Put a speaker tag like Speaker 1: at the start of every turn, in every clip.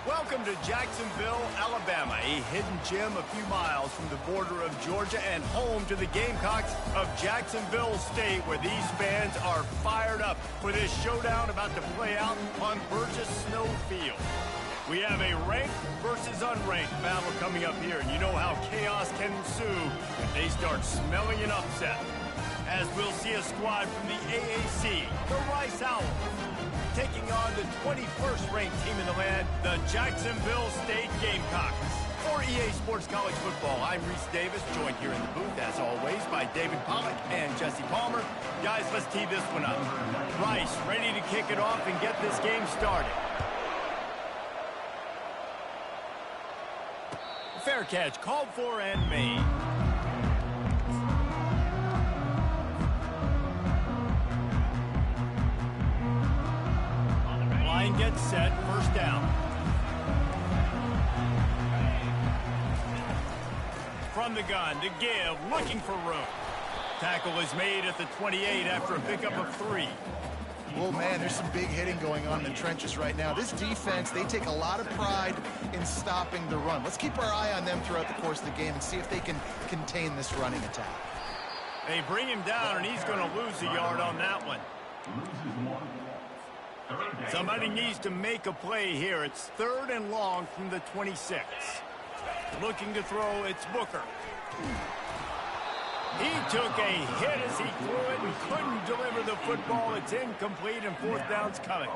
Speaker 1: Welcome to Jacksonville, Alabama, a hidden gem a few miles from the border of Georgia and home to the Gamecocks of Jacksonville State, where these fans are fired up for this showdown about to play out on Burgess Snow Field. We have a ranked versus unranked battle coming up here, and you know how chaos can ensue if they start smelling an upset. As we'll see a squad from the AAC, the Rice Owls, taking on the 21st ranked team in the land, the Jacksonville State Gamecocks. For EA Sports College Football, I'm Reese Davis, joined here in the booth, as always, by David Pollack and Jesse Palmer. Guys, let's tee this one up. Rice ready to kick it off and get this game started. Fair catch called for and made. Line gets set, first down. From the gun to give, looking for room. Tackle is made at the 28 after a pickup of 3.
Speaker 2: Well, man, there's some big hitting going on in the trenches right now. This defense, they take a lot of pride in stopping the run. Let's keep our eye on them throughout the course of the game and see if they can contain this running attack.
Speaker 1: They bring him down, and he's going to lose a yard on that one. Somebody needs to make a play here. It's 3rd and long from the 26. Looking to throw, it's Booker. He took a hit as he threw it and couldn't deliver the football. It's incomplete, and 4th down's coming.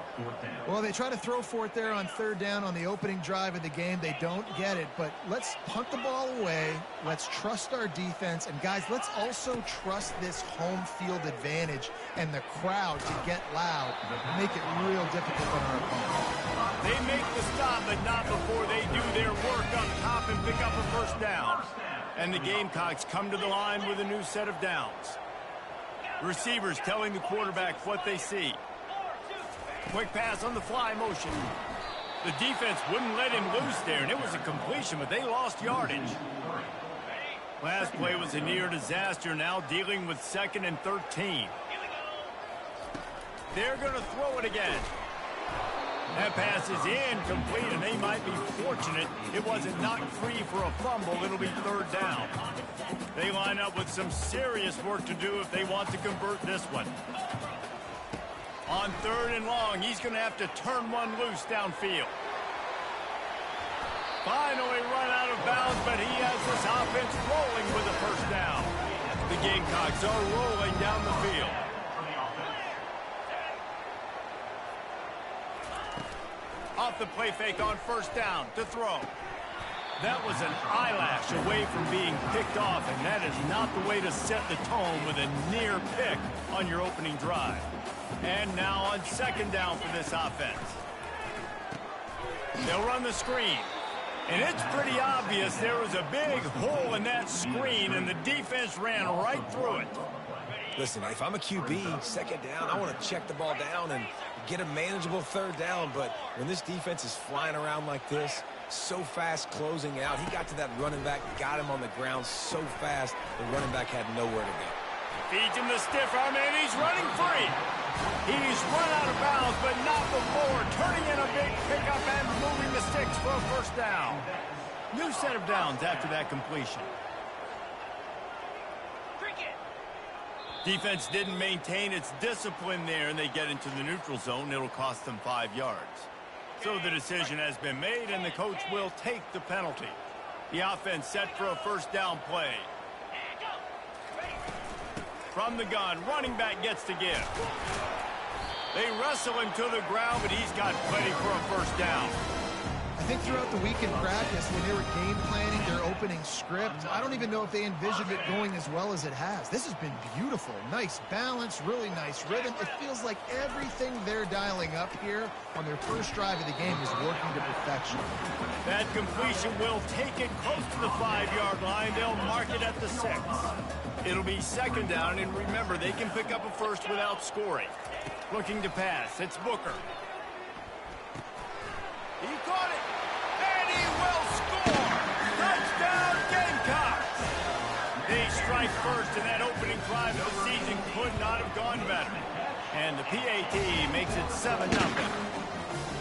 Speaker 2: Well, they try to throw for it there on 3rd down on the opening drive of the game. They don't get it, but let's punt the ball away. Let's trust our defense. And, guys, let's also trust this home field advantage and the crowd to get loud and make it real difficult on our opponent.
Speaker 1: They make the stop, but not before they do their work up top and pick up a first down. And the Gamecocks come to the line with a new set of downs. Receivers telling the quarterback what they see. Quick pass on the fly motion. The defense wouldn't let him loose there, and it was a completion, but they lost yardage. Last play was a near disaster, now dealing with 2nd and 13. They're going to throw it again. That pass is incomplete, and they might be fortunate it wasn't knocked free for a fumble. It'll be 3rd down. They line up with some serious work to do if they want to convert this one. On 3rd and long, he's going to have to turn one loose downfield. Finally run out of bounds, but he has this offense rolling with a first down. The Gamecocks are rolling down the field. Off the play fake on 1st down to throw. That was an eyelash away from being picked off, and that is not the way to set the tone with a near pick on your opening drive. And now on 2nd down for this offense. They'll run the screen. And it's pretty obvious there was a big hole in that screen, and the defense ran right through it.
Speaker 3: Listen, if I'm a QB, 2nd down, I want to check the ball down and get a manageable 3rd down. But when this defense is flying around like this, so fast closing out, he got to that running back, got him on the ground so fast, the running back had nowhere to go.
Speaker 1: Feeds him the stiff arm, and he's running free. He's run out of bounds, but not before turning in a big pickup and moving the sticks for a first down. New set of downs after that completion. Defense didn't maintain its discipline there, and they get into the neutral zone. It'll cost them 5 yards. So the decision has been made, and the coach will take the penalty. The offense set for a first down play. From the gun, running back gets to give. They wrestle him to the ground, but he's got plenty for a first down.
Speaker 2: I think throughout the week in practice, when they were game planning their opening script, I don't even know if they envisioned it going as well as it has. This has been beautiful. Nice balance, really nice rhythm. It feels like everything they're dialing up here on their first drive of the game is working to perfection.
Speaker 1: That completion will take it close to the 5-yard line. They'll mark it at the 6. It'll be 2nd down, and remember, they can pick up a first without scoring. Looking to pass, it's Booker. He caught it, and he will score! Touchdown, Gamecocks! They strike first, and that opening drive of the season could not have gone better. And the PAT makes it 7-0.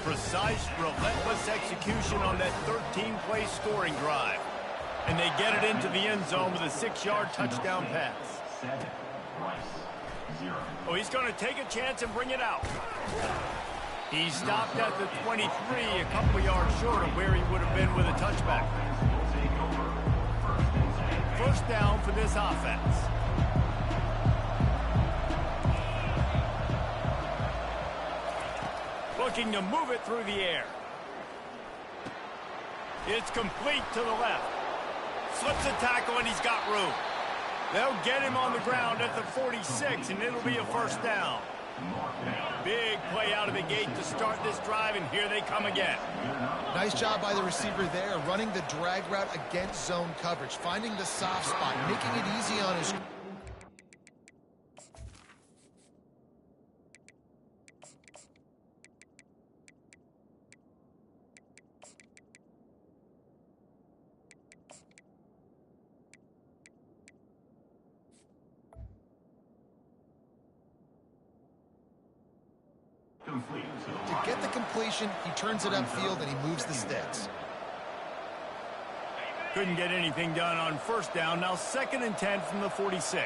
Speaker 1: Precise, relentless execution on that 13-play scoring drive. And they get it into the end zone with a 6-yard touchdown pass. Oh, he's going to take a chance and bring it out. He stopped at the 23, a couple of yards short of where he would have been with a touchback. First down for this offense. Looking to move it through the air. It's complete to the left. Slips a tackle and he's got room. They'll get him on the ground at the 46 and it'll be a first down. Big play out of the gate to start this drive, and here they come again.
Speaker 2: Nice job by the receiver there, running the drag route against zone coverage, finding the soft spot, making it easy on his... To get the completion, he turns it upfield and he moves the sticks.
Speaker 1: Couldn't get anything done on first down. Now 2nd and 10 from the 46.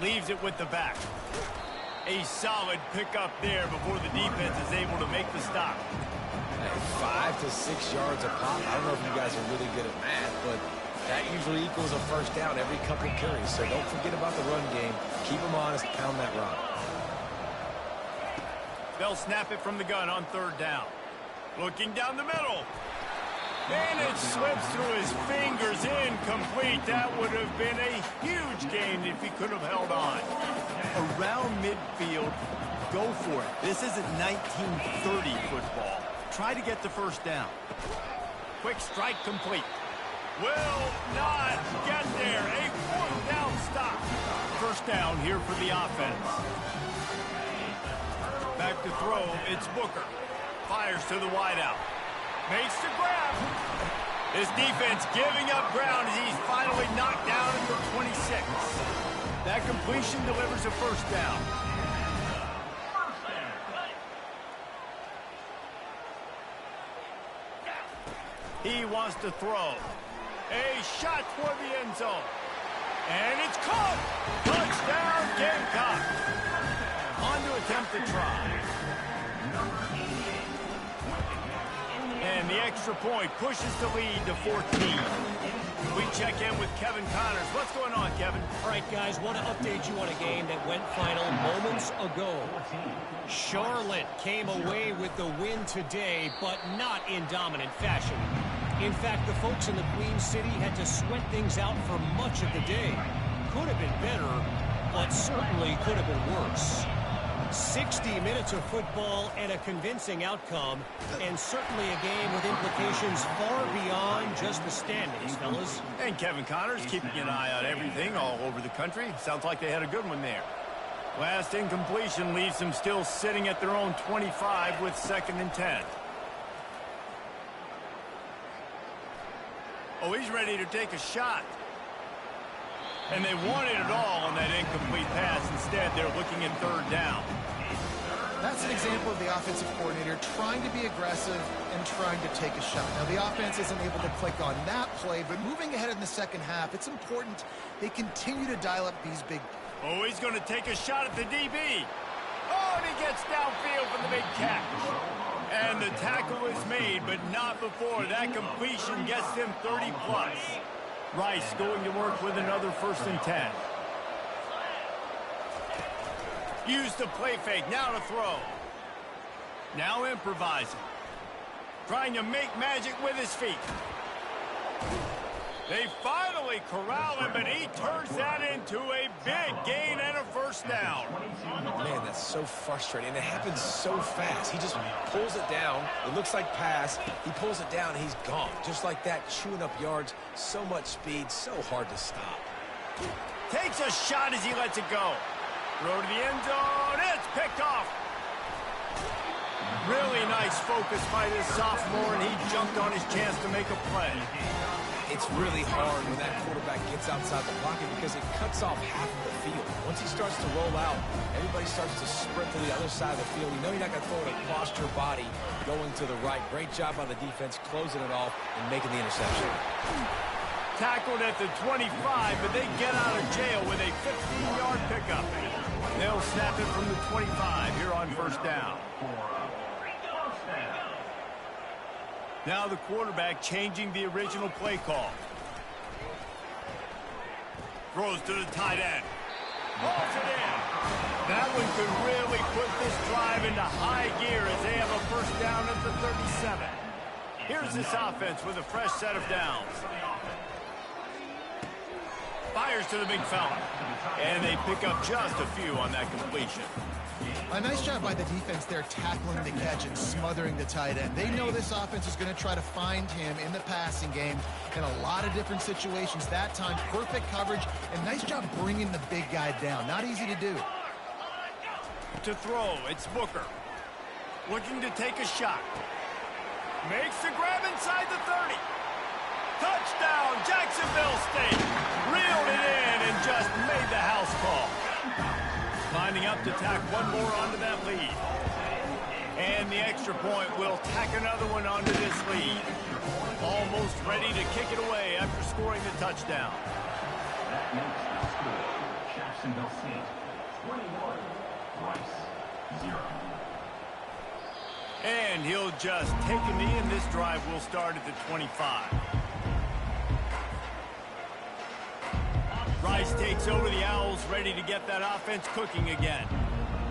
Speaker 1: Leaves it with the back. A solid pickup there before the defense is able to make the stop.
Speaker 3: Hey, 5 to 6 yards a pop. I don't know if you guys are really good at math, but that usually equals a first down every couple carries. So don't forget about the run game. Keep them honest, pound that rock.
Speaker 1: They'll snap it from the gun on 3rd down. Looking down the middle. And it slips through his fingers, incomplete. That would have been a huge gain if he could have held on. Around midfield, go for it. This isn't 1930 football. Try to get the first down. Quick strike complete. Will not get there. A 4th down stop. First down here for the offense. Back to throw, it's Booker. Fires to the wideout. Makes the grab. This defense giving up ground as he's finally knocked down at the 26. That completion delivers a first down. He wants to throw. A shot toward the end zone. And it's caught. Touchdown, Gamecocks. On to attempt the try. And the extra point pushes the lead to 14. We check in with Kevin Connors. What's going on, Kevin?
Speaker 4: All right, guys, want to update you on a game that went final moments ago. Charlotte came away with the win today, but not in dominant fashion. In fact, the folks in the Queen City had to sweat things out for much of the day. Could have been better, but certainly could have been worse. 60 minutes of football and a convincing outcome, and certainly a game with implications far beyond just the standings, fellas.
Speaker 1: And Kevin Connors keeping an eye on everything all over the country. Sounds like they had a good one there. Last incompletion leaves them still sitting at their own 25 with 2nd and 10. Oh, he's ready to take a shot. And they wanted it all on that incomplete pass. Instead, they're looking at 3rd down.
Speaker 2: That's an example of the offensive coordinator trying to be aggressive and trying to take a shot. Now, the offense isn't able to click on that play, but moving ahead in the 2nd half, it's important they continue to dial up these big...
Speaker 1: Oh, he's going to take a shot at the DB. Oh, and he gets downfield for the big catch. And the tackle is made, but not before. That completion gets them 30-plus. Rice going to work with another 1st and 10. Use the play fake, now to throw. Now improvising. Trying to make magic with his feet. They finally corral him, but he turns that into a big gain and a first down.
Speaker 3: Man, that's so frustrating. And it happens so fast. He just pulls it down. It looks like pass. He pulls it down, and he's gone. Just like that, chewing up yards. So much speed, so hard to stop.
Speaker 1: Takes a shot as he lets it go. Throw to the end zone. It's picked off. Really nice focus by this sophomore, and he jumped on his chance to make a play.
Speaker 3: it's really hard when that quarterback gets outside the pocket because it cuts off half of the field. Once he starts to roll out, everybody starts to sprint to the other side of the field. You know you're not going to throw it across your body going to the right. Great job by the defense closing it off and making the interception.
Speaker 1: Tackled at the 25, but they get out of jail with a 15-yard pickup. They'll snap it from the 25 here on first down. Now the quarterback changing the original play call. Throws to the tight end. Hauls it in. That one could really put this drive into high gear as they have a first down at the 37. Here's this offense with a fresh set of downs. Fires to the big fella. And they pick up just a few on that completion.
Speaker 2: A nice job by the defense there tackling the catch and smothering the tight end. They know this offense is going to try to find him in the passing game in a lot of different situations. That time, perfect coverage, and nice job bringing the big guy down. Not easy to do.
Speaker 1: To throw, it's Booker. Looking to take a shot. Makes the grab inside the 30. Touchdown, Jacksonville State. Reeled it in and just made the house call. Lining up to tack one more onto that lead. And the extra point will tack another one onto this lead. Almost ready to kick it away after scoring the touchdown.
Speaker 5: That makes the score Jacksonville State 21, Rice 0.
Speaker 1: And he'll just take a knee, and this drive will start at the 25. Rice takes over the Owls, ready to get that offense cooking again.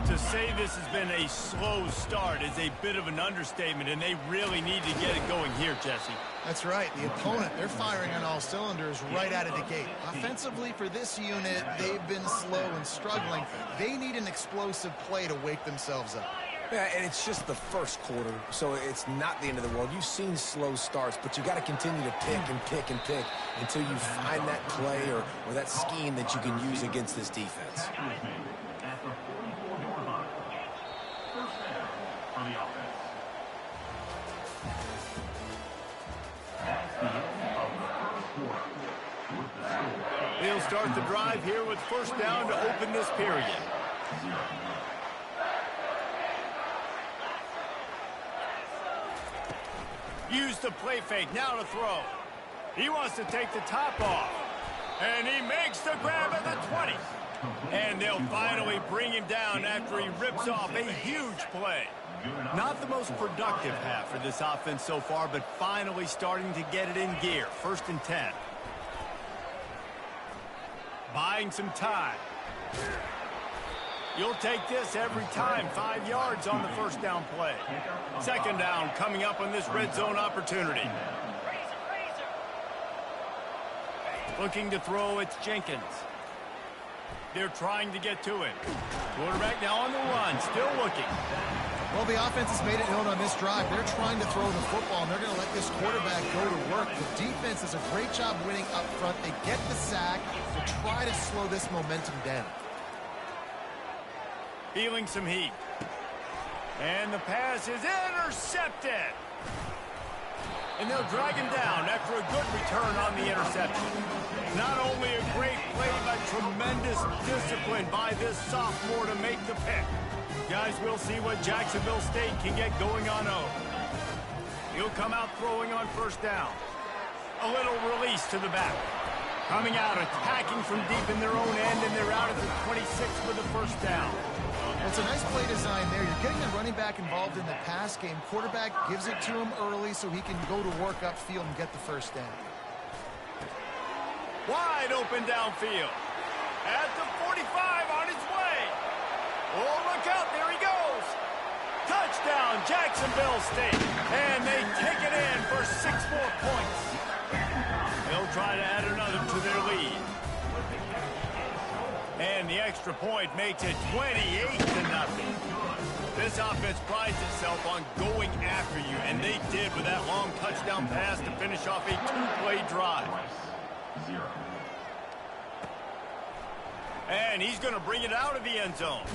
Speaker 1: To say this has been a slow start is a bit of an understatement, and they really need to get it going here, Jesse.
Speaker 2: That's right. The opponent, they're firing on all cylinders right out of the gate. Offensively, for this unit, they've been slow and struggling. They need an explosive play to wake themselves up.
Speaker 3: Yeah, and it's just the first quarter, so it's not the end of the world. You've seen slow starts, but you got to continue to pick and pick and pick until you find that play or that scheme that you can use against this defense.
Speaker 5: At the 44-yard line, first down for the offense. That's the end of the first quarter. With the score,
Speaker 1: They'll start the drive here with first down to open this period.
Speaker 5: 0.
Speaker 1: Use the play fake, now to throw. He wants to take the top off. And he makes the grab at the 20. And they'll finally bring him down after he rips off a huge play. Not the most productive half for this offense so far, but finally starting to get it in gear. First and 10. Buying some time. You'll take this every time. 5 yards on the first down play. Second down coming up on this red zone opportunity. Looking to throw, it's Jenkins. They're trying to get to it. Quarterback now on the run, still looking.
Speaker 2: Well, the offense has made it known on this drive. They're trying to throw the football, and they're going to let this quarterback go to work. The defense does a great job winning up front. They get the sack to try to slow this momentum down.
Speaker 1: Feeling some heat. And the pass is intercepted. And they'll drag him down after a good return on the interception. Not only a great play, but tremendous discipline by this sophomore to make the pick. Guys, we'll see what Jacksonville State can get going on O. He'll come out throwing on first down. A little release to the back. Coming out, attacking from deep in their own end, and they're out at the 26 for the first down.
Speaker 2: Well, it's a nice play design there. You're getting the running back involved in the pass game. Quarterback gives it to him early so he can go to work upfield and get the first down.
Speaker 1: Wide open downfield. At the 45 on his way. Oh, look out. There he goes. Touchdown, Jacksonville State. And they take it in for 6 more points. They'll try to add another to their lead. And the extra point makes it 28-0. This offense prides itself on going after you, and they did with that long touchdown pass to finish off a 2-play drive. And he's going to bring it out of the end zone.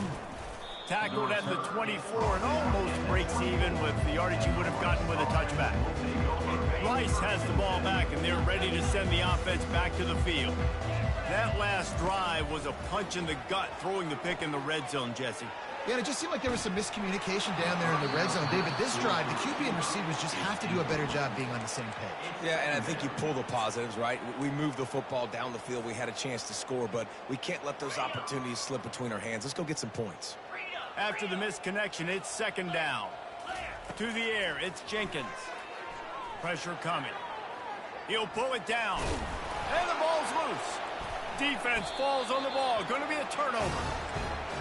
Speaker 1: Tackled at the 24 and almost breaks even with the yardage he would have gotten with a touchback. Rice has the ball back, and they're ready to send the offense back to the field. That last drive was a punch in the gut, throwing the pick in the red zone, Jesse.
Speaker 2: Yeah, and it just seemed like there was some miscommunication down there in the red zone. David, this drive, the QB and receivers just have to do a better job being on the same page.
Speaker 3: Yeah, and I think you pull the positives, right? We moved the football down the field. We had a chance to score, but we can't let those opportunities slip between our hands. Let's go get some points.
Speaker 1: After the misconnection, it's second down. To the air, it's Jenkins. Pressure coming. He'll pull it down. And the ball's loose. Defense falls on the ball. Going to be a turnover.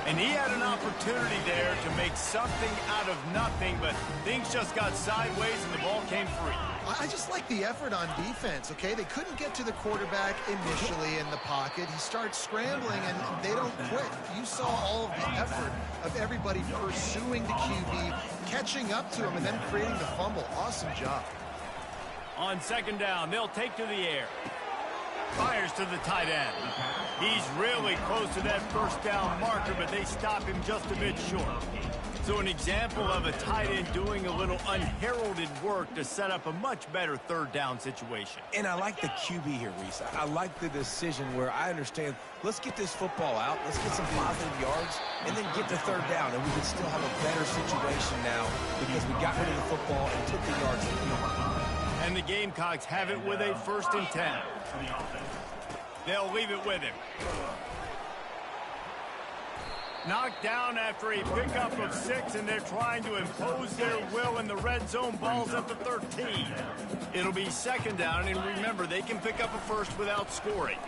Speaker 1: And he had an opportunity there to make something out of nothing, but things just got sideways and the ball came free.
Speaker 2: I just like the effort on defense, okay? They couldn't get to the quarterback initially in the pocket. He starts scrambling, and they don't quit. You saw all of the effort of everybody pursuing the QB, catching up to him, and then creating the fumble. Awesome job.
Speaker 1: On second down, they'll take to the air. Fires to the tight end. He's really close to that first down marker, but they stop him just a bit short. So an example of a tight end doing a little unheralded work to set up a much better third down situation.
Speaker 3: And I like the QB here, Reese. I like the decision where I understand, let's get this football out, let's get some positive yards, and then get to third down, and we can still have a better situation now because we got rid of the football and took the yards to the field.
Speaker 1: And the Gamecocks have it with a 1st and 10. They'll leave it with him. Knocked down after a pickup of 6, and they're trying to impose their will in the red zone. Ball's at the 13. It'll be second down, and remember, they can pick up a first without scoring.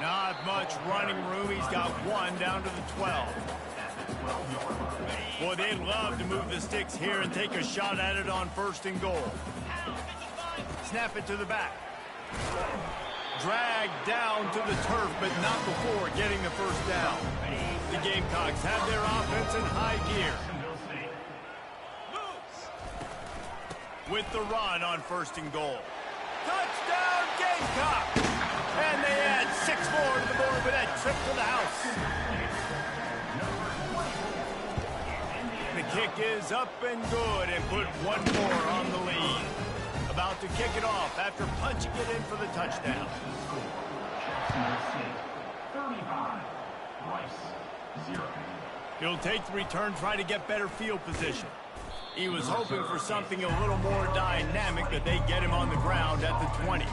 Speaker 1: Not much running room. He's got 1 down to the 12. Boy, they'd love to move the sticks here and take a shot at it on 1st and goal. Snap it to the back. Dragged down to the turf, but not before getting the first down. The Gamecocks have their offense in high gear. With the run on 1st and goal. Touchdown, Gamecock! And they add 6 more to the board with that trip to the house. The kick is up and good, and put 1 more on the lead. About to kick it off after punching it in for the touchdown.
Speaker 5: 35, Rice, 0.
Speaker 1: He'll take the return, try to get better field position. He was hoping for something a little more dynamic, but they get him on the ground at the 20.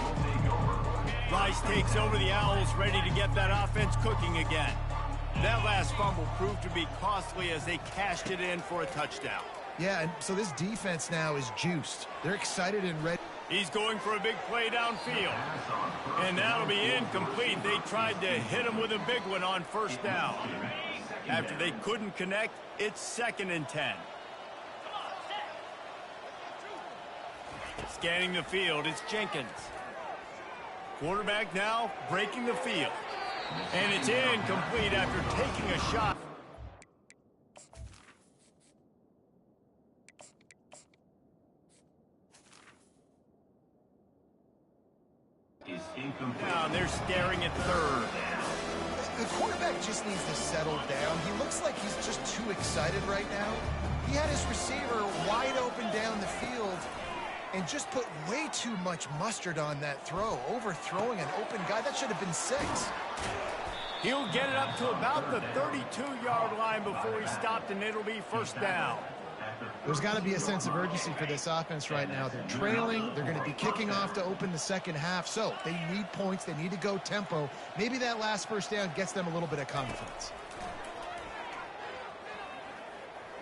Speaker 1: Rice takes over the Owls, ready to get that offense cooking again. That last fumble proved to be costly as they cashed it in for a touchdown.
Speaker 2: Yeah, and so this defense now is juiced. They're excited and ready.
Speaker 1: He's going for a big play downfield. And that'll be incomplete. They tried to hit him with a big one on 1st down. After they couldn't connect, it's 2nd and 10. Scanning the field, it's Jenkins. Quarterback now breaking the field. And it's incomplete after taking a shot. Now they're staring at 3rd.
Speaker 2: The quarterback just needs to settle down. He looks like he's just too excited right now. He had his receiver wide open down the field and just put way too much mustard on that throw, overthrowing an open guy. That should have been 6.
Speaker 1: He'll get it up to about the 32-yard line before he stopped, and it'll be 1st down.
Speaker 2: There's got to be a sense of urgency for this offense right now. They're trailing. They're going to be kicking off to open the second half. So they need points. They need to go tempo. Maybe that last 1st down gets them a little bit of confidence.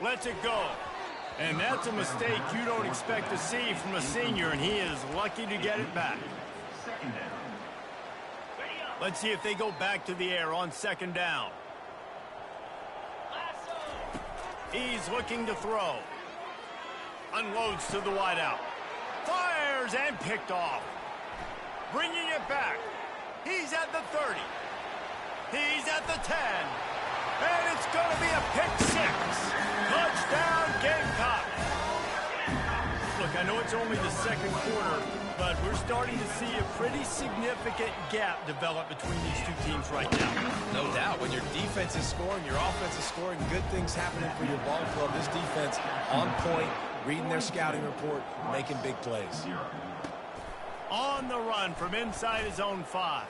Speaker 1: Lets it go. And that's a mistake you don't expect to see from a senior, and he is lucky to get it back. Let's see if they go back to the air on 2nd down. He's looking to throw. Unloads to the wideout. Fires and picked off. Bringing it back. He's at the 30. He's at the 10. And it's going to be a pick 6. Touchdown, Gamecock. Look, I know it's only the second quarter, but we're starting to see a pretty significant gap develop between these two teams right now.
Speaker 3: No doubt. When your defense is scoring, your offense is scoring, good things happening for your ball club. This defense on point, reading their scouting report, making big plays.
Speaker 1: On the run from inside his own 5.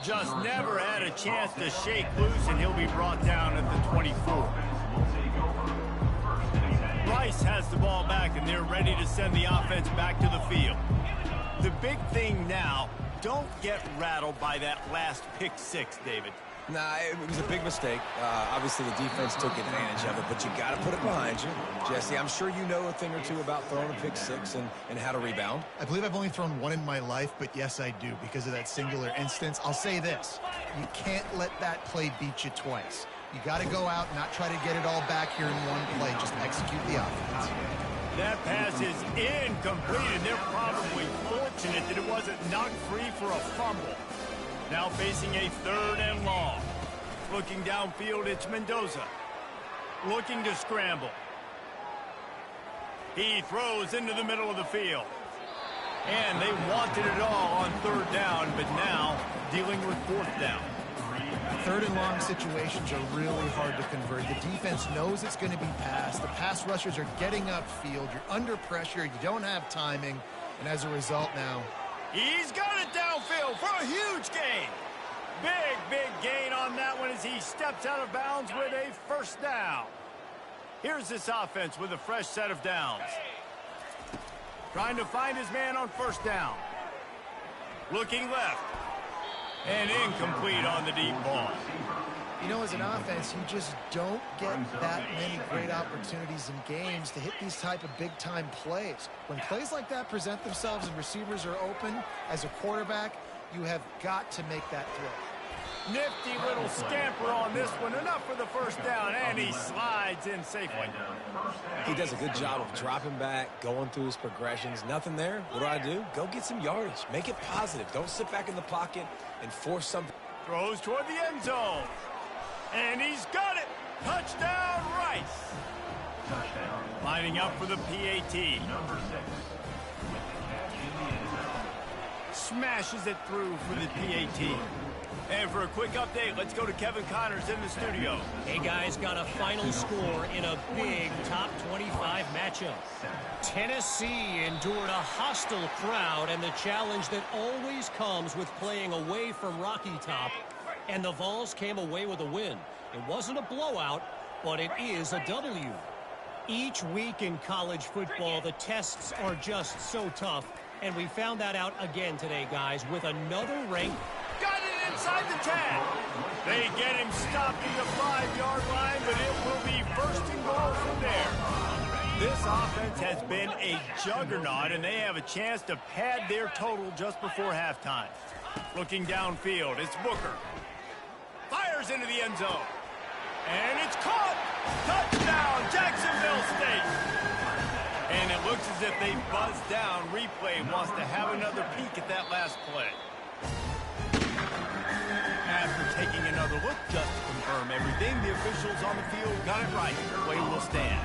Speaker 1: Just never had a chance to shake loose, and he'll be brought down at the 24. Rice has the ball back, and they're ready to send the offense back to the field. The big thing now, don't get rattled by that last pick 6, David.
Speaker 3: Nah, it was a big mistake. Obviously, the defense took advantage of it, but you got to put it behind you. Jesse, I'm sure you know a thing or two about throwing a pick 6 and how to rebound.
Speaker 2: I believe I've only thrown one in my life, but yes, I do because of that singular instance. I'll say this. You can't let that play beat you twice. You got to go out and not try to get it all back here in one play. Just execute the offense.
Speaker 1: That pass is incomplete, and they're probably fortunate that it wasn't knocked free for a fumble. Now facing a 3rd and long. Looking downfield, it's Mendoza. Looking to scramble. He throws into the middle of the field. And they wanted it all on 3rd down, but now dealing with 4th down.
Speaker 2: 3rd and long situations are really hard to convert. The defense knows it's going to be passed. The pass rushers are getting upfield. You're under pressure. You don't have timing. And as a result now,
Speaker 1: he's got it downfield for a huge gain. Big gain on that one as he steps out of bounds with a 1st down. Here's this offense with a fresh set of downs. Trying to find his man on 1st down. Looking left. And incomplete on the deep ball.
Speaker 2: You know, as an offense, you just don't get that many great opportunities in games to hit these type of big-time plays. When plays like that present themselves and receivers are open, as a quarterback, you have got to make that throw.
Speaker 1: Nifty little scamper on this one. Enough for the 1st down, and he slides in safely.
Speaker 3: He does a good job of dropping back, going through his progressions. Nothing there. What do? Go get some yardage. Make it positive. Don't sit back in the pocket and force something.
Speaker 1: Throws toward the end zone. And he's got it. Touchdown, Rice.
Speaker 5: Touchdown.
Speaker 1: Lining up for the PAT.
Speaker 5: Number 6.
Speaker 1: Smashes it through for the PAT. And for a quick update, let's go to Kevin Connors in the studio.
Speaker 4: Hey, guys, got a final score in a big top 25 matchup. Tennessee endured a hostile crowd and the challenge that always comes with playing away from Rocky Top. And the Vols came away with a win. It wasn't a blowout, but it is a W. Each week in college football, the tests are just so tough. And we found that out again today, guys, with another ranked.
Speaker 1: Got it inside the 10. They get him stopped at the 5-yard line, but it will be 1st and goal from there. This offense has been a juggernaut, and they have a chance to pad their total just before halftime. Looking downfield, it's Booker. Fires into the end zone. And it's caught. Touchdown, Jacksonville State. And it looks as if they buzzed down. Replay wants to have another peek at that last play. After taking another look just to confirm everything, the officials on the field got it right. The play will stand.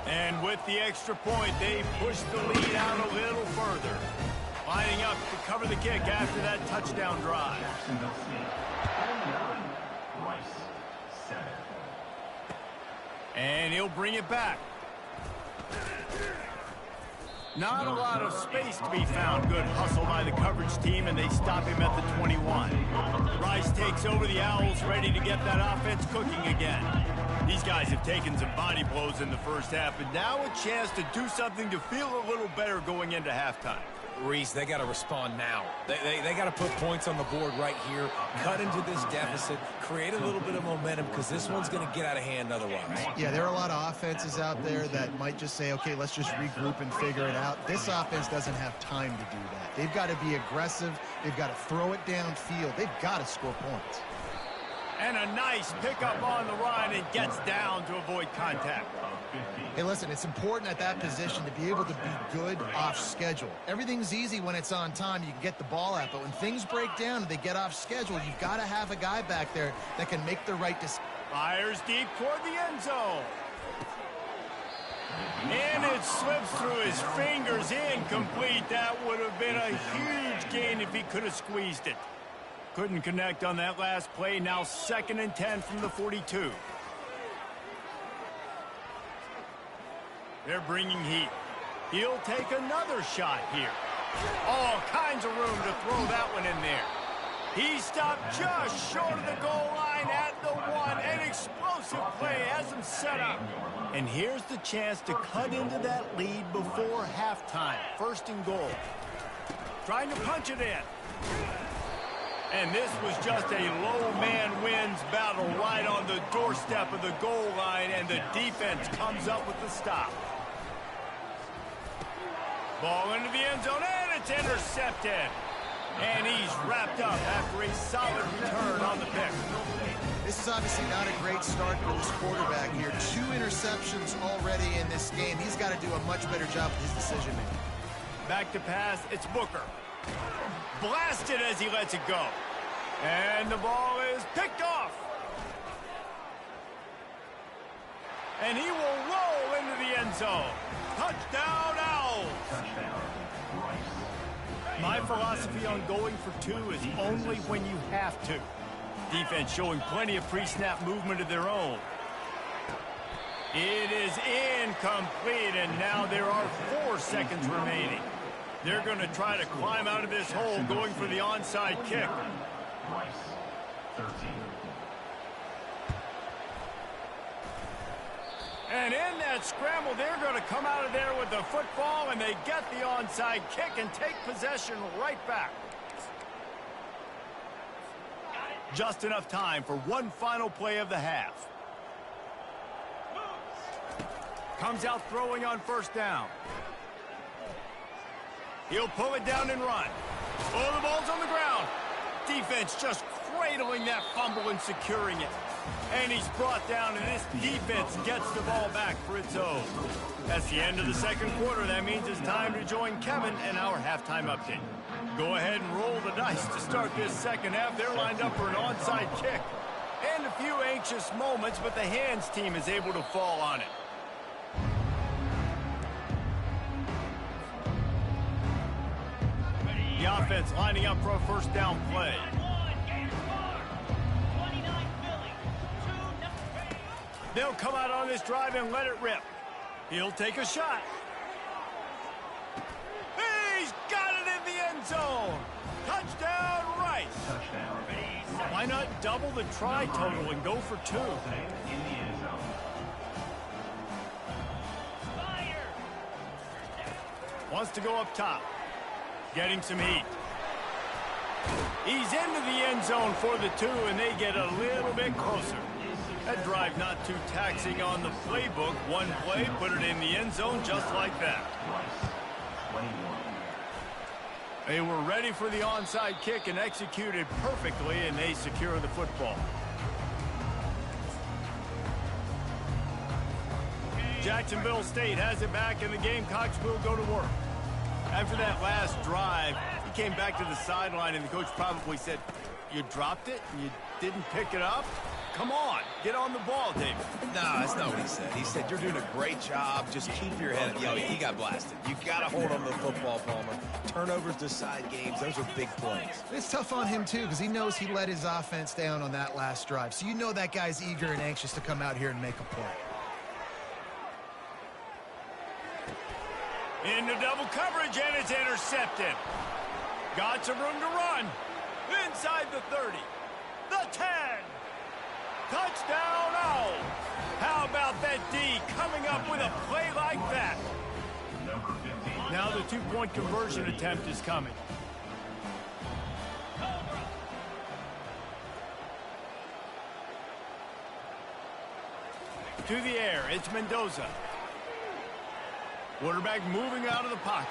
Speaker 1: And with the extra point, they push the lead out a little further. Lining up to cover the kick after that touchdown drive.
Speaker 5: Jacksonville State. 9. Rice. 7.
Speaker 1: And he'll bring it back. Not a lot of space to be found. Good hustle by the coverage team, and they stop him at the 21. Rice takes over the Owls, ready to get that offense cooking again. These guys have taken some body blows in the first half, but now a chance to do something to feel a little better going into halftime.
Speaker 3: Reese, they got to respond now. They got to put points on the board right here, cut into this deficit, create a little bit of momentum, because this one's going to get out of hand otherwise.
Speaker 2: Yeah, there are a lot of offenses out there that might just say, okay, let's just regroup and figure it out. This offense doesn't have time to do that. They've got to be aggressive. They've got to throw it downfield. They've got to score points.
Speaker 1: And a nice pickup on the run and gets down to avoid contact.
Speaker 2: Hey, listen, it's important at that position to be able to be good off schedule. Everything's easy when it's on time. You can get the ball out. But when things break down and they get off schedule, you've got to have a guy back there that can make the right decision.
Speaker 1: Fires deep toward the end zone. And it slips through his fingers, incomplete. That would have been a huge gain if he could have squeezed it. Couldn't connect on that last play. Now 2nd and 10 from the 42. They're bringing heat. He'll take another shot here. All kinds of room to throw that one in there. He stopped just short of the goal line at the 1. An explosive play has him set up. And here's the chance to cut into that lead before halftime. 1st and goal. Trying to punch it in. And this was just a low man wins battle right on the doorstep of the goal line, and the defense comes up with the stop. Ball into the end zone, and it's intercepted. And he's wrapped up after a solid return on the pick.
Speaker 2: This is obviously not a great start for this quarterback here. 2 interceptions already in this game. He's got to do a much better job with his decision-making.
Speaker 1: Back to pass, it's Booker. Blasted as he lets it go. And the ball is picked off. And he will roll into the end zone. Touchdown, Owls. My philosophy on going for 2 is only when you have to. Defense showing plenty of pre-snap movement of their own. It is incomplete, and now there are 4 seconds remaining. They're going to try to climb out of this hole, going for the onside kick.
Speaker 5: 13.
Speaker 1: And in that scramble, they're going to come out of there with the football, and they get the onside kick and take possession right back. Just enough time for one final play of the half. Comes out throwing on 1st down. He'll pull it down and run. Oh, the ball's on the ground. Defense just cradling that fumble and securing it. And he's brought down, and this defense gets the ball back for its own. That's the end of the 2nd quarter. That means it's time to join Kevin and our halftime update. Go ahead and roll the dice to start this 2nd half. They're lined up for an onside kick. And a few anxious moments, but the hands team is able to fall on it. The offense lining up for a 1st down play. They'll come out on this drive and let it rip. He'll take a shot. He's got it in the end zone. Touchdown, Rice. Why not double the try total and go for 2? Wants to go up top. Getting some heat. He's into the end zone for the 2, and they get a little bit closer. That drive not too taxing on the playbook. One play, put it in the end zone just like that. They were ready for the onside kick and executed perfectly, and they secure the football. Jacksonville State has it back, and the Gamecocks will go to work. After that last drive, he came back to the sideline, and the coach probably said, "You dropped it? You didn't pick it up? Come on, get on the ball, David."
Speaker 3: No, that's not what he said. He said, "You're doing a great job. Just keep your head up." Yo, he got blasted. You got to hold on to the football, Palmer. Turnovers decide games. Those are big plays.
Speaker 2: It's tough on him, too, because he knows he let his offense down on that last drive. So you know that guy's eager and anxious to come out here and make a play.
Speaker 1: Into double coverage, and it's intercepted. Got some room to run. Inside the 30. The 10. Touchdown, Owls. How about that D coming up with a play like that? Now the 2-point conversion attempt is coming. To the air, it's Mendoza. Quarterback moving out of the pocket.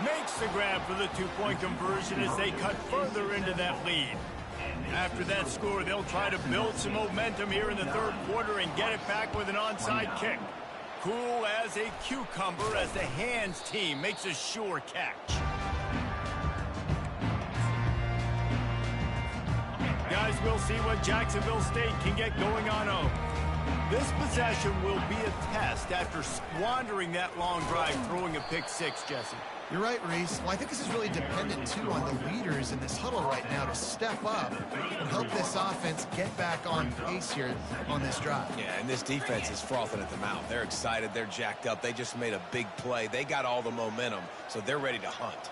Speaker 1: Makes the grab for the 2-point conversion as they cut further into that lead. After that score, they'll try to build some momentum here in the 3rd quarter and get it back with an onside kick. Cool as a cucumber as the hands team makes a sure catch. Guys, we'll see what Jacksonville State can get going on home. This possession will be a test after squandering that long drive, throwing a pick six, Jesse.
Speaker 2: You're right, Reese. Well, I think this is really dependent, too, on the leaders in this huddle right now to step up and help this offense get back on pace here on this drive.
Speaker 3: Yeah, and this defense is frothing at the mouth. They're excited. They're jacked up. They just made a big play. They got all the momentum, so they're ready to hunt.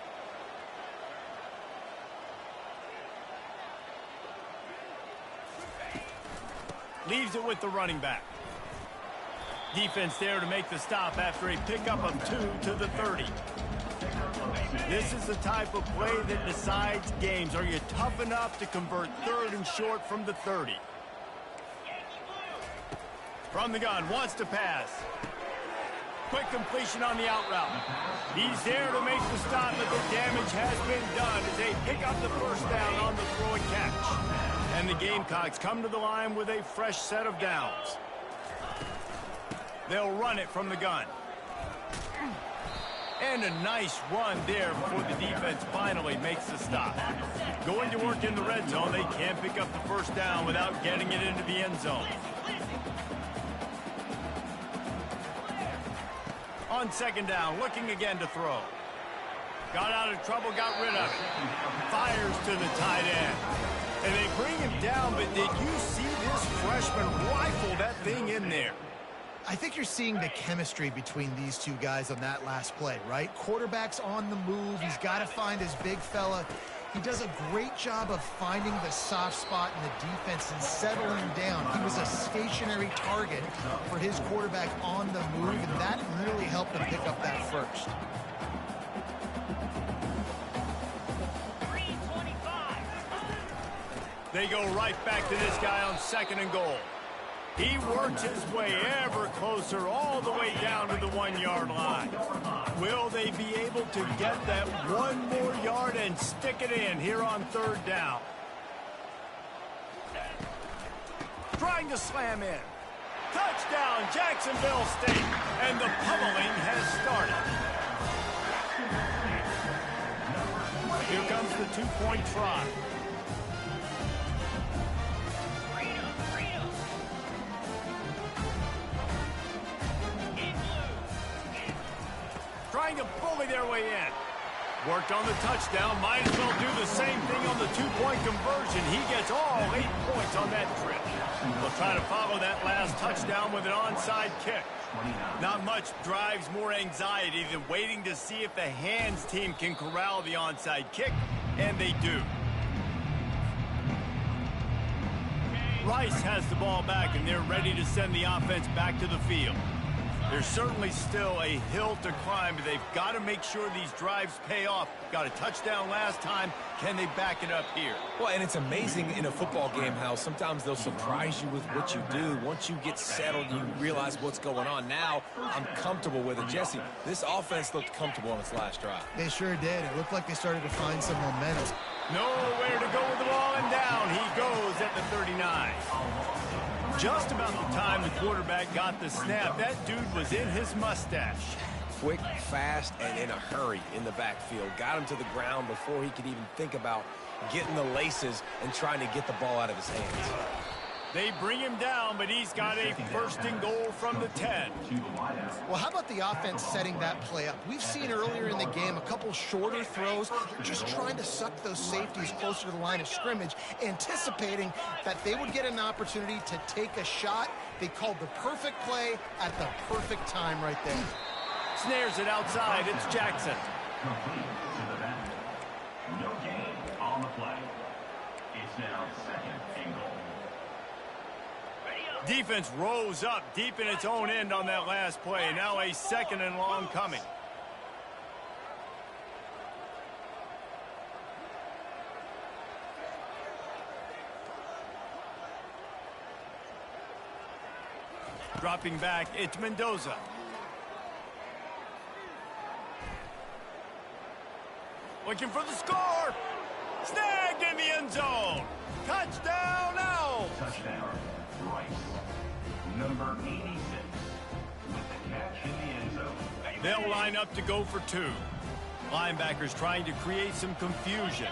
Speaker 1: Leaves it with the running back. Defense there to make the stop after a pickup of 2 to the 30. This is the type of play that decides games. Are you tough enough to convert 3rd and short from the 30? From the gun, wants to pass. Quick completion on the out route. He's there to make the stop, but the damage has been done as they pick up the first down on the throw and catch. And the Gamecocks come to the line with a fresh set of downs. They'll run it from the gun. And a nice run there before the defense finally makes the stop. Going to work in the red zone, they can't pick up the first down without getting it into the end zone. On 2nd down, looking again to throw. Got out of trouble, got rid of it. Fires to the tight end. And they bring him down, but did you see this freshman rifle that thing in there?
Speaker 2: I think you're seeing the chemistry between these two guys on that last play, right? Quarterback's on the move. He's got to find his big fella. He does a great job of finding the soft spot in the defense and settling down. He was a stationary target for his quarterback on the move, and that really helped him pick up that first.
Speaker 1: They go right back to this guy on 2nd and goal. He works his way ever closer all the way down to the 1-yard line. Will they be able to get that 1 more yard and stick it in here on 3rd down? Trying to slam in. Touchdown, Jacksonville State. And the pummeling has started. Here comes the 2-point try. Trying to bully their way in. Worked on the touchdown. Might as well do the same thing on the 2-point conversion. He gets all 8 points on that trip. We'll try to follow that last touchdown with an onside kick. Not much drives more anxiety than waiting to see if the hands team can corral the onside kick, and they do. Rice has the ball back, and they're ready to send the offense back to the field. There's certainly still a hill to climb, but they've got to make sure these drives pay off. Got a touchdown last time. Can they back it up here?
Speaker 3: Well, and it's amazing in a football game how sometimes they'll surprise you with what you do. Once you get settled, you realize what's going on. Now, I'm comfortable with it. Jesse, this offense looked comfortable on its last drive.
Speaker 2: They sure did. It looked like they started to find some momentum.
Speaker 1: Nowhere to go with the ball, and down he goes at the 39. Just about the time the quarterback got the snap, that dude was in his mustache.
Speaker 3: Quick, fast, and in a hurry in the backfield. Got him to the ground before he could even think about getting the laces and trying to get the ball out of his hands.
Speaker 1: They bring him down, but he's got a 1st and goal from the 10.
Speaker 2: Well, how about the offense setting that play up? We've seen earlier in the game a couple shorter throws, just trying to suck those safeties closer to the line of scrimmage, anticipating that they would get an opportunity to take a shot. They called the perfect play at the perfect time right there.
Speaker 1: Snares it outside. It's Jackson.
Speaker 5: Complete to the back. No gain on the play. It's now 2nd and goal.
Speaker 1: Defense rose up deep in its own end on that last play. Now a 2nd and long coming. Dropping back, it's Mendoza. Looking for the score. Snagged in the end zone. Touchdown now.
Speaker 5: Touchdown, Rice. Number 86 with the catch in the end zone.
Speaker 1: They'll line up to go for 2. Linebackers trying to create some confusion.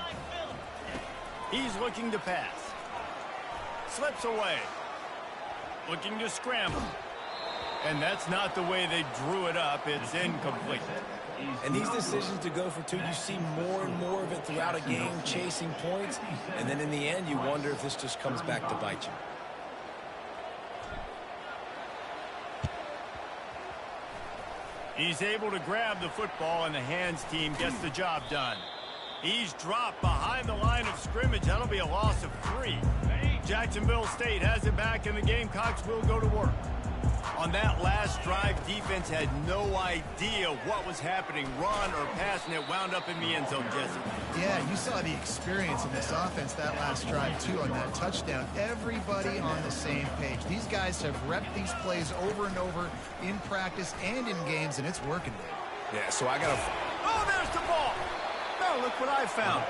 Speaker 1: He's looking to pass. Slips away. looking to scramble. And that's not the way they drew it up. It's incomplete.
Speaker 3: And these decisions to go for two, you see more and more of it throughout a game, chasing points. And then in the end, you wonder if this just comes back to bite you.
Speaker 1: He's able to grab the football, and the hands team gets the job done. He's dropped behind the line of scrimmage. That'll be a loss of 3. Jacksonville State has it back, and the Gamecocks will go to work. On that last drive, defense had no idea what was happening, run or pass, and it wound up in the end zone, Jesse.
Speaker 2: Yeah, you saw the experience in this offense that last drive, too, on that touchdown. Everybody on the same page. These guys have repped these plays over and over in practice and in games, and it's working, Dave.
Speaker 3: Yeah, so I got to...
Speaker 1: Oh, there's the ball! Now, look what I found.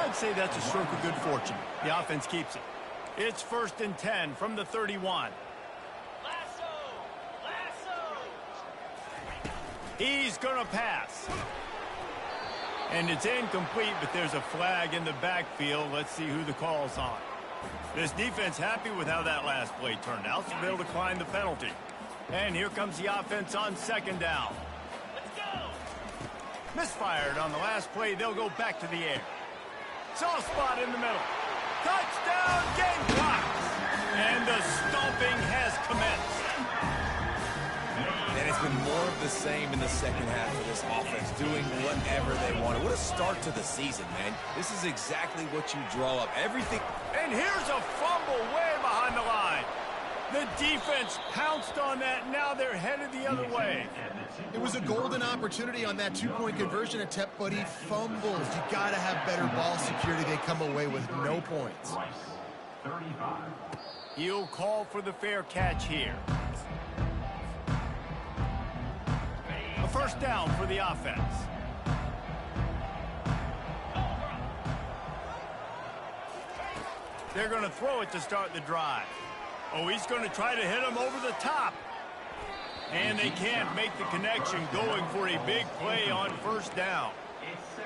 Speaker 1: I'd say that's a stroke of good fortune. The offense keeps it. It's 1st and 10 from the 31. He's going to pass. And it's incomplete, but there's a flag in the backfield. Let's see who the call's on. This defense happy with how that last play turned out, so they'll decline the penalty. And here comes the offense on 2nd down. Let's go. Misfired on the last play. They'll go back to the air. Soft spot in the middle. Touchdown, Gamecocks! And the stomping has commenced.
Speaker 3: And it's been more of the same in the second half of this offense, doing whatever they wanted. What a start to the season, man. This is exactly what you draw up. Everything.
Speaker 1: And here's a fumble way behind the line. The defense pounced on that. Now they're headed the other way.
Speaker 2: It was a golden opportunity on that 2-point conversion attempt, but he fumbles. You got to have better ball security. They come away with no points.
Speaker 5: 35.
Speaker 1: He'll call for the fair catch here. A 1st down for the offense. They're going to throw it to start the drive. Oh, he's going to try to hit him over the top. And they can't make the connection, going for a big play on 1st down.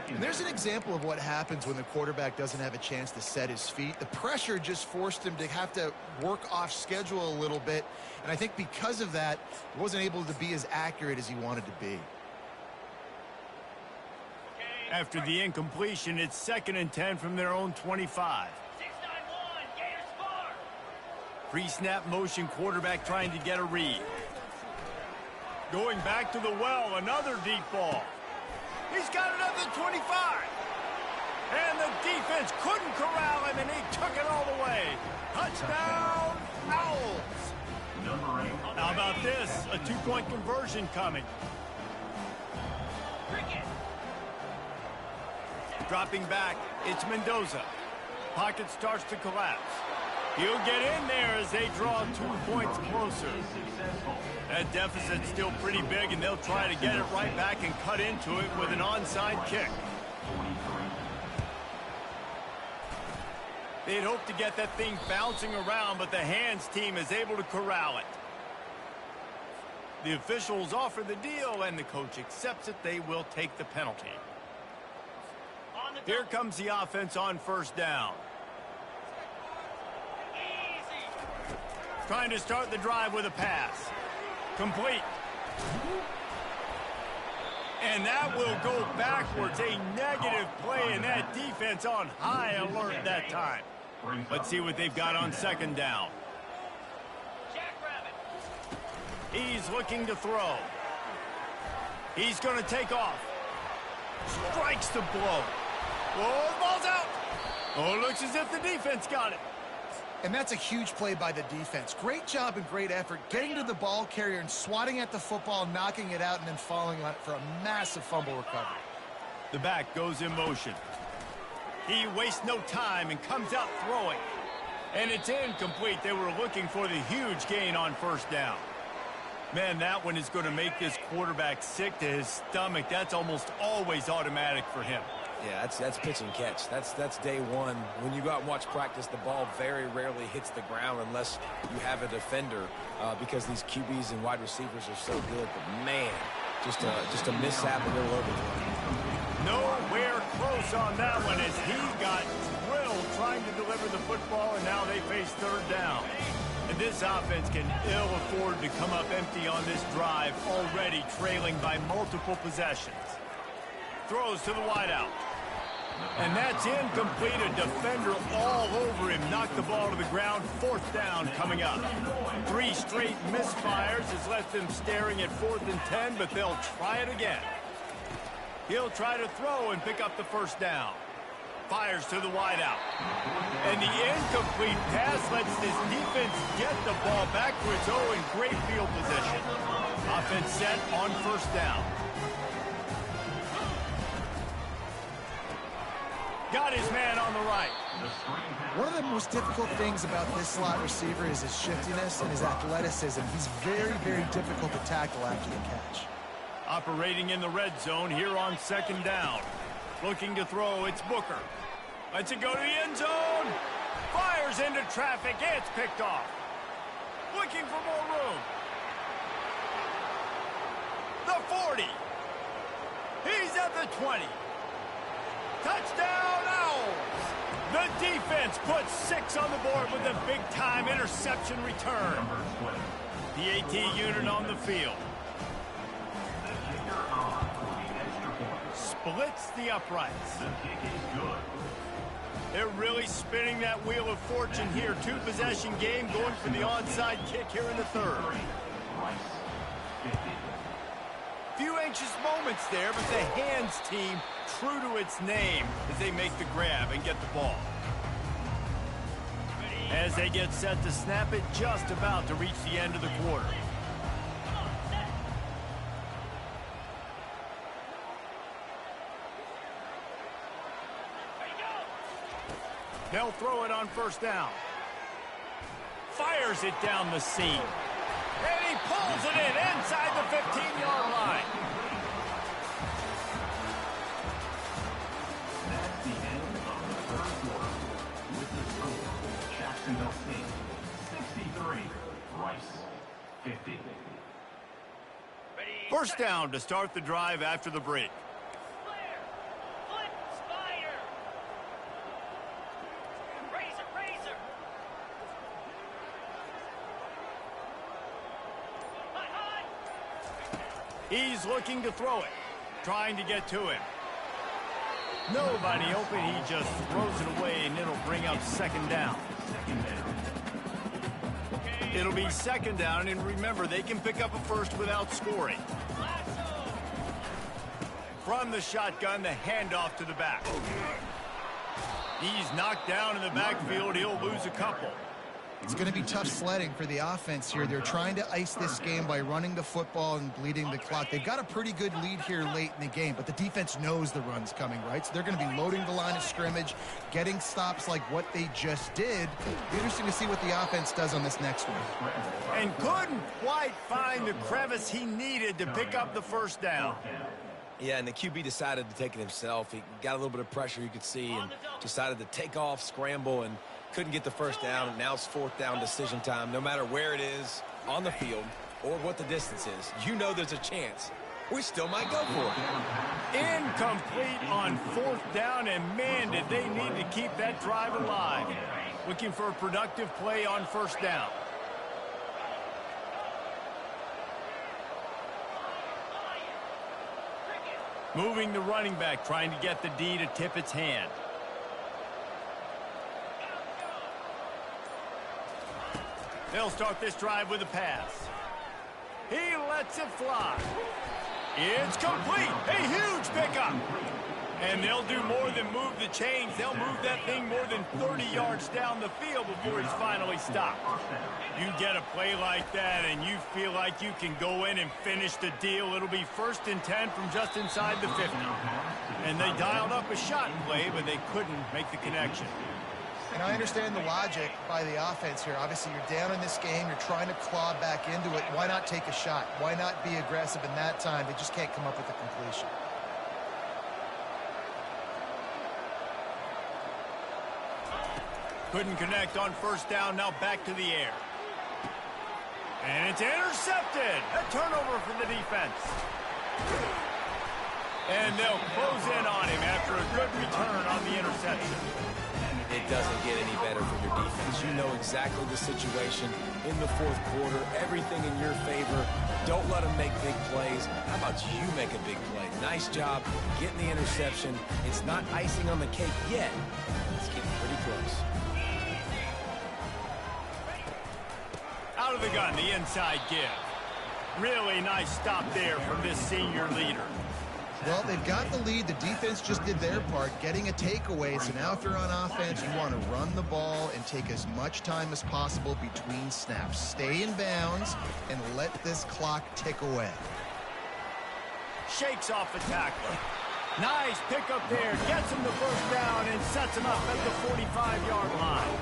Speaker 2: And there's an example of what happens when the quarterback doesn't have a chance to set his feet. The pressure just forced him to have to work off schedule a little bit. And I think because of that, he wasn't able to be as accurate as he wanted to be.
Speaker 1: After the incompletion, it's 2nd and 10 from their own 25. Pre-snap motion, quarterback trying to get a read. Going back to the well, another deep ball. He's got another 25. And the defense couldn't corral him, and he took it all the way. Touchdown, Owls. How about this? A 2-point conversion coming. Dropping back, it's Mendoza. Pocket starts to collapse. He'll get in there as they draw 2 points closer. That deficit's still pretty big, and they'll try to get it right back and cut into it with an onside kick. They'd hoped to get that thing bouncing around, but the hands team is able to corral it. The officials offer the deal, and the coach accepts it. They will take the penalty. Here comes the offense on 1st down. Trying to start the drive with a pass. Complete. And that will go backwards. A negative play, and that defense on high alert that time. Let's see what they've got on 2nd down. He's looking to throw. He's going to take off. Strikes the blow. Oh, the ball's out. Oh, it looks as if the defense got it.
Speaker 2: And that's a huge play by the defense. Great job and great effort getting to the ball carrier and swatting at the football, knocking it out, and then falling on it for a massive fumble recovery.
Speaker 1: The back goes in motion. He wastes no time and comes out throwing. And it's incomplete. They were looking for the huge gain on 1st down. Man, that one is going to make this quarterback sick to his stomach. That's almost always automatic for him.
Speaker 3: Yeah, that's pitch and catch. That's day one. When you go out and watch practice, the ball very rarely hits the ground unless you have a defender, because these QBs and wide receivers are so good. But man, just a mishap, a little overthrow.
Speaker 1: Nowhere close on that one as he got drilled trying to deliver the football, and now they face 3rd down. And this offense can ill afford to come up empty on this drive, already trailing by multiple possessions. Throws to the wideout. And that's incomplete. A defender all over him. Knocked the ball to the ground. 4th down coming up. 3 straight misfires has left them staring at 4th and 10, but they'll try it again. He'll try to throw and pick up the 1st down. Fires to the wideout. And the incomplete pass lets this defense get the ball back to its own in great field position. Offense set on 1st down. Got his man on the right.
Speaker 2: One of the most difficult things about this slot receiver is his shiftiness and his athleticism. He's very, very difficult to tackle after the catch.
Speaker 1: Operating in the red zone here on 2nd down. Looking to throw, it's Booker. Lets it go to the end zone. Fires into traffic. It's picked off. Looking for more room. The 40. He's at the 20. Touchdown, Owls! The defense puts 6 on the board with a big-time interception return. The AT unit on the field. Splits the uprights. They're really spinning that wheel of fortune here. 2-possession game, going for the onside kick here in the 3rd. Few anxious moments there, but the hands team true to its name as they make the grab and get the ball. As they get set to snap it, just about to reach the end of the quarter. They'll throw it on 1st down. Fires it down the seam. And he pulls it in inside the 15-yard line.
Speaker 5: That's the end of the 3rd quarter. With the score, Jacksonville State 63, Rice 50.
Speaker 1: 1st down to start the drive after the break. He's looking to throw it, trying to get to him. Nobody open, he just throws it away, and it'll bring up 2nd down. It'll be 2nd down, and remember, they can pick up a 1st without scoring. From the shotgun, the handoff to the back. He's knocked down in the backfield. He'll lose a couple.
Speaker 2: It's going to be tough sledding for the offense here. They're trying to ice this game by running the football and bleeding the clock. They've got a pretty good lead here late in the game, but the defense knows the run's coming, right? So they're going to be loading the line of scrimmage, getting stops like what they just did. Be interesting to see what the offense does on this next one.
Speaker 1: And couldn't quite find the crevice he needed to pick up the 1st down.
Speaker 3: Yeah, and the QB decided to take it himself. He got a little bit of pressure, you could see, and decided to take off, scramble, and couldn't get the 1st down. And now it's 4th down decision time. No matter where it is on the field or what the distance is, you know there's a chance. We still might go for it.
Speaker 1: Incomplete on 4th down, and man, did they need to keep that drive alive. Looking for a productive play on 1st down. Moving the running back, trying to get the D to tip its hand. They'll start this drive with a pass. He lets it fly. It's complete. A huge pickup. And they'll do more than move the chains. They'll move that thing more than 30 yards down the field before he's finally stopped. You get a play like that and you feel like you can go in and finish the deal. It'll be 1st and 10 from just inside the 50. And they dialed up a shot play, but they couldn't make the connection.
Speaker 2: And I understand the logic by the offense here. Obviously, you're down in this game. You're trying to claw back into it. Why not take a shot? Why not be aggressive in that time? They just can't come up with a completion.
Speaker 1: Couldn't connect on 1st down. Now back to the air. And it's intercepted. A turnover for the defense. And they'll close in on him after a good return on the interception.
Speaker 3: it doesn't get any better for your defense. You know exactly the situation in the fourth quarter, everything in your favor. Don't let them make big plays. How about you make a big play? Nice job getting the interception. It's not icing on the cake yet. It's getting pretty close.
Speaker 1: Out of the gun, the inside give. Really nice stop there from this senior leader.
Speaker 2: Well, they've got the lead. The defense just did their part, getting a takeaway. So now if you're on offense, you want to run the ball and take as much time as possible between snaps. Stay in bounds and let this clock tick away.
Speaker 1: Shakes off the tackler. Nice pickup there. Gets him the first down and sets him up at the 45-yard line.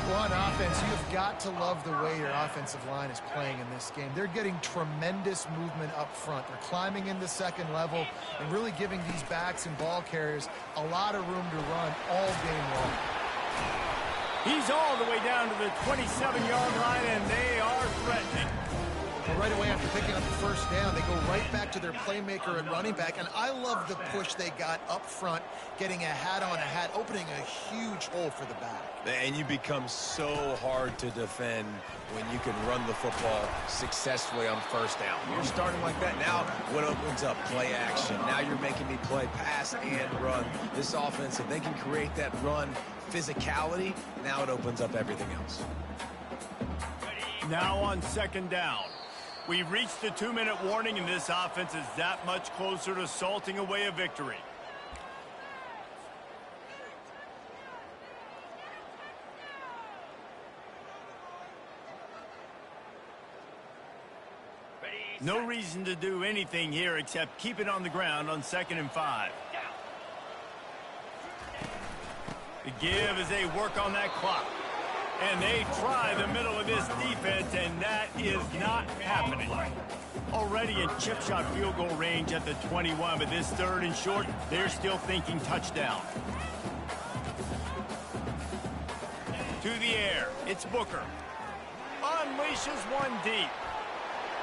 Speaker 2: Well, on offense, you've got to love the way your offensive line is playing in this game. They're getting tremendous movement up front. They're climbing into second level and really giving these backs and ball carriers a lot of room to run all game long.
Speaker 1: He's all the way down to the 27-yard line, and they are threatening.
Speaker 2: Well, right away after picking up the first down, they go right back to their playmaker and running back. And I love the push they got up front, getting a hat on a hat, opening a huge hole for the back.
Speaker 3: And you become so hard to defend when you can run the football successfully on first down. You're starting like that. Now what opens up? Play action. Now you're making me play pass and run. This offense, if they can create that run physicality, now it opens up everything else.
Speaker 1: Now on second down. We've reached the 2-minute warning, and this offense is that much closer to salting away a victory. No reason to do anything here except keep it on the ground on 2nd and 5. The give as they work on that clock. And they try the middle of this defense, and that is not happening. Already in chip shot field goal range at the 21, but this 3rd and short, they're still thinking touchdown. To the air, it's Booker. Unleashes one deep.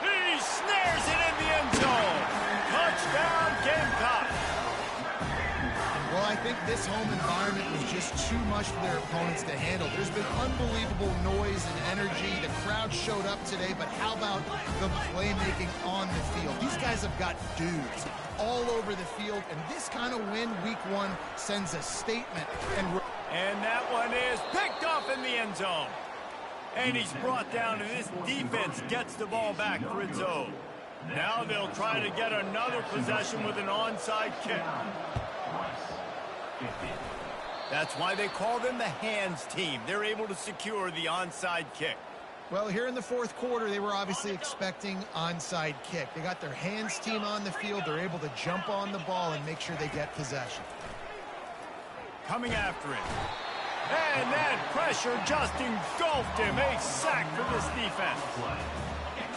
Speaker 1: He snares it in the end zone. Touchdown, Gamecocks.
Speaker 2: Well, I think this home environment was just too much for their opponents to handle. There's been unbelievable noise and energy. The crowd showed up today, but how about the playmaking on the field? These guys have got dudes all over the field, and this kind of win week 1 sends a statement.
Speaker 1: And that one is picked off in the end zone. And he's brought down, and this defense gets the ball back for its own. Now they'll try to get another possession with an onside kick. That's why they call them the hands team. They're able to secure the onside kick.
Speaker 2: Well, here in the fourth quarter, they were obviously expecting onside kick. They got their hands team on the field. They're able to jump on the ball and make sure they get possession.
Speaker 1: Coming after him. And that pressure just engulfed him. A sack for this defense.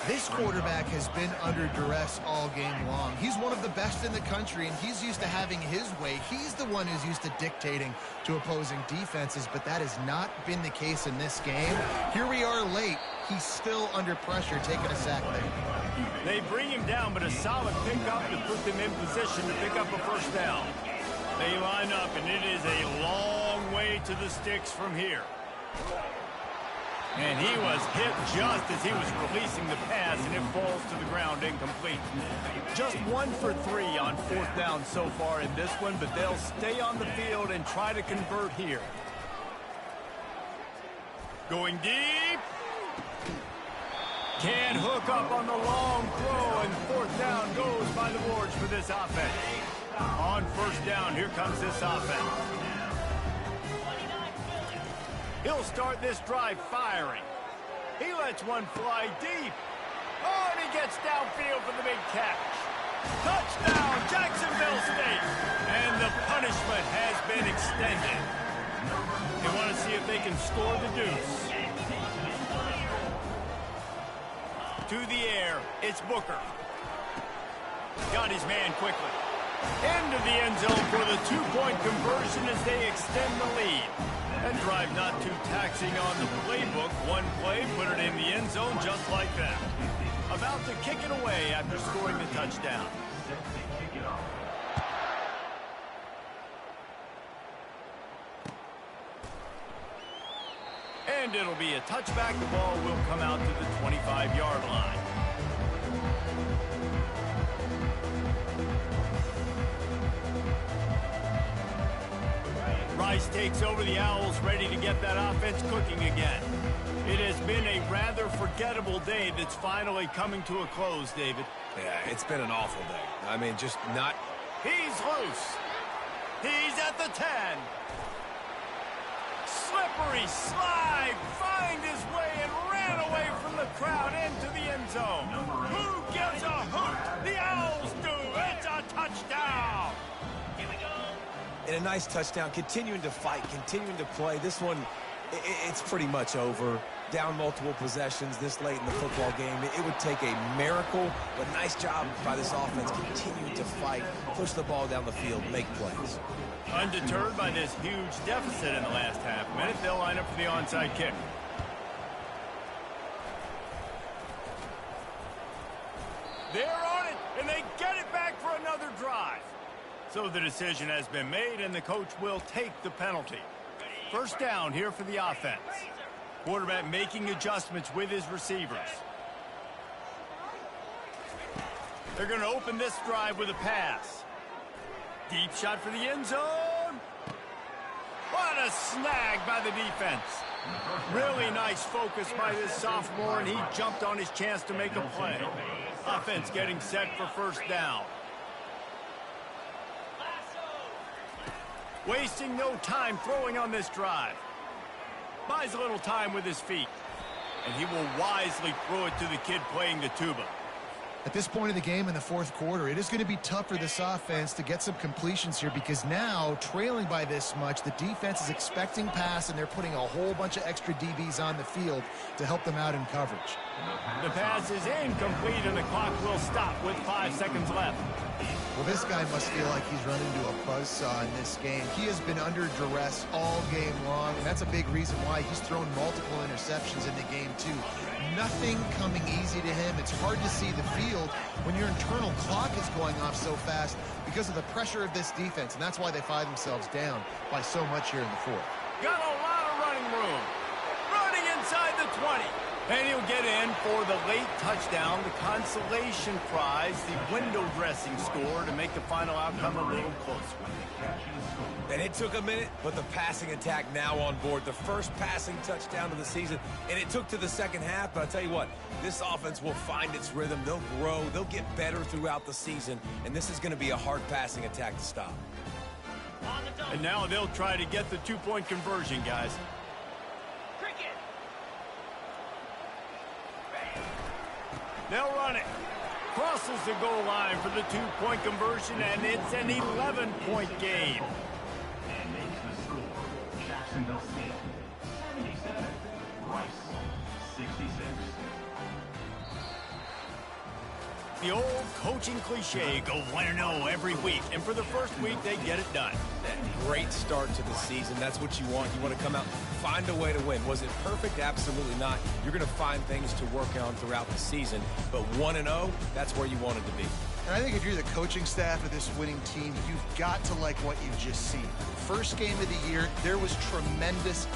Speaker 2: This quarterback has been under duress all game long. He's one of the best in the country, and he's used to having his way. He's the one who's used to dictating to opposing defenses, but that has not been the case in this game. Here we are late. He's still under pressure, taking a sack there.
Speaker 1: They bring him down, but a solid pickup to put them in position to pick up a first down. They line up, and it is a long way to the sticks from here. And he was hit just as he was releasing the pass, and it falls to the ground incomplete. Just 1 for 3 on 4th down so far in this one, but they'll stay on the field and try to convert here. Going deep. Can't hook up on the long throw, and 4th down goes by the boards for this offense. On 1st down, here comes this offense. He'll start this drive firing. He lets one fly deep. Oh, and he gets downfield for the big catch. Touchdown, Jacksonville State. And the punishment has been extended. They want to see if they can score the deuce. To the air, it's Booker. Got his man quickly. Into the end zone for the 2-point conversion as they extend the lead. That drive not too taxing on the playbook. One play, put it in the end zone just like that. About to kick it away after scoring the touchdown. And it'll be a touchback. The ball will come out to the 25-yard line. Rice takes over. The Owls ready to get that offense cooking again. It has been a rather forgettable day that's finally coming to a close, David.
Speaker 3: Yeah, it's been an awful day. I mean, just not...
Speaker 1: He's loose. He's at the 10. Slippery slide, find his way and ran away from the crowd into the end zone. Who gives a hoot? The Owls do. It's a touchdown. Here we go.
Speaker 3: And a nice touchdown, continuing to fight, continuing to play. This one, it's pretty much over. Down multiple possessions this late in the football game. It would take a miracle, but nice job by this offense continuing to fight, push the ball down the field, make plays.
Speaker 1: Undeterred by this huge deficit in the last half minute, they'll line up for the onside kick. They're on it, and they get it back for another drive. So the decision has been made, and the coach will take the penalty. First down here for the offense. Quarterback making adjustments with his receivers. They're going to open this drive with a pass. Deep shot for the end zone. What a snag by the defense. Really nice focus by this sophomore, and he jumped on his chance to make a play. Offense getting set for first down. Wasting no time throwing on this drive. Buys a little time with his feet. And he will wisely throw it to the kid playing the tuba.
Speaker 2: At this point of the game in the fourth quarter, it is going to be tough for this offense to get some completions here because now, trailing by this much, the defense is expecting pass, and they're putting a whole bunch of extra DBs on the field to help them out in coverage.
Speaker 1: The pass is incomplete, and the clock will stop with 5 seconds left.
Speaker 2: Well, this guy must feel like he's run into a buzzsaw in this game. He has been under duress all game long, and that's a big reason why he's thrown multiple interceptions in the game, too. Nothing coming easy to him. It's hard to see the field when your internal clock is going off so fast because of the pressure of this defense, and that's why they find themselves down by so much here in the fourth.
Speaker 1: Got a lot of running room. Running inside the 20. And he'll get in for the late touchdown, the consolation prize, the window dressing score to make the final outcome a little closer.
Speaker 3: And it took a minute, but the passing attack now on board. The first passing touchdown of the season, and it took to the second half. But I'll tell you what, this offense will find its rhythm. They'll grow. They'll get better throughout the season, and this is going to be a hard passing attack to stop.
Speaker 1: And now they'll try to get the two-point conversion, guys. They'll run it. Crosses the goal line for the two-point conversion, and it's an 11-point game.
Speaker 5: And makes the score. Jacksonville State, 77. Rice, 66.
Speaker 1: The old coaching cliche, go 1-0 every week. And for the first week, they get it done.
Speaker 3: Great start to the season. That's what you want. You want to come out, find a way to win. Was it perfect? Absolutely not. You're going to find things to work on throughout the season. But 1-0, that's where you want it to be.
Speaker 2: And I think if you're the coaching staff of this winning team, you've got to like what you've just seen. First game of the year, there was tremendous